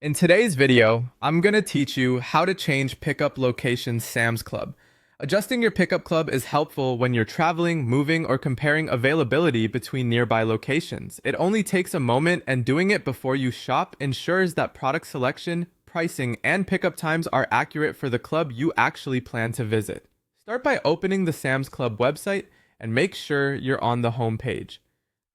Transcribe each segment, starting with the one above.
In today's video, I'm going to teach you how to change pickup location Sam's Club. Adjusting your pickup club is helpful when you're traveling, moving, or comparing availability between nearby locations. It only takes a moment, and doing it before you shop ensures that product selection, pricing, and pickup times are accurate for the club you actually plan to visit. Start by opening the Sam's Club website and make sure you're on the home page.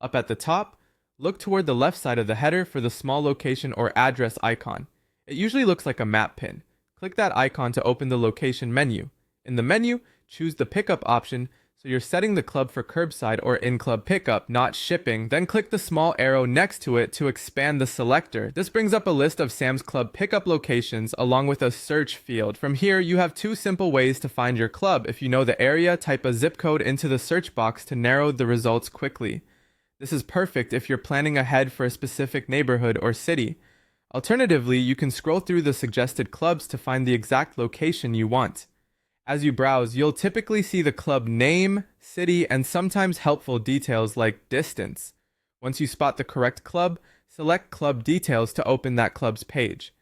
Up at the top, look toward the left side of the header for the small location or address icon. It usually looks like a map pin. Click that icon to open the location menu. In the menu, choose the pickup option so you're setting the club for curbside or in-club pickup, not shipping. Then click the small arrow next to it to expand the selector. This brings up a list of Sam's Club pickup locations along with a search field. From here, you have two simple ways to find your club. If you know the area, type a zip code into the search box to narrow the results quickly. This is perfect if you're planning ahead for a specific neighborhood or city. Alternatively, you can scroll through the suggested clubs to find the exact location you want. As you browse, you'll typically see the club name, city, and sometimes helpful details like distance. Once you spot the correct club, select Club Details to open that club's page.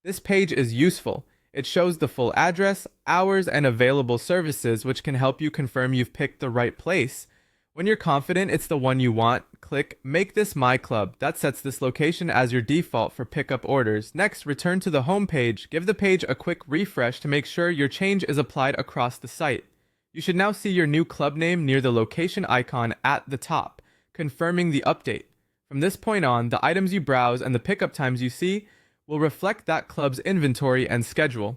This page is useful. It shows the full address, hours, and available services, which can help you confirm you've picked the right place. When you're confident it's the one you want, click Make This My Club. That sets this location as your default for pickup orders. Next, return to the home page. Give the page a quick refresh to make sure your change is applied across the site. You should now see your new club name near the location icon at the top, confirming the update. From this point on, the items you browse and the pickup times you see will reflect that club's inventory and schedule.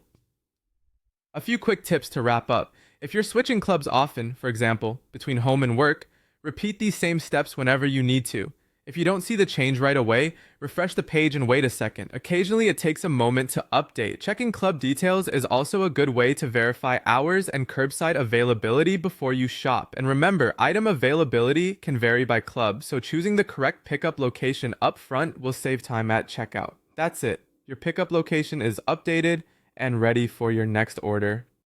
A few quick tips to wrap up. If you're switching clubs often, for example, between home and work, repeat these same steps whenever you need to. If you don't see the change right away, refresh the page and wait a second. Occasionally, it takes a moment to update. Checking club details is also a good way to verify hours and curbside availability before you shop. And remember, item availability can vary by club, so choosing the correct pickup location up front will save time at checkout. That's it. Your pickup location is updated and ready for your next order.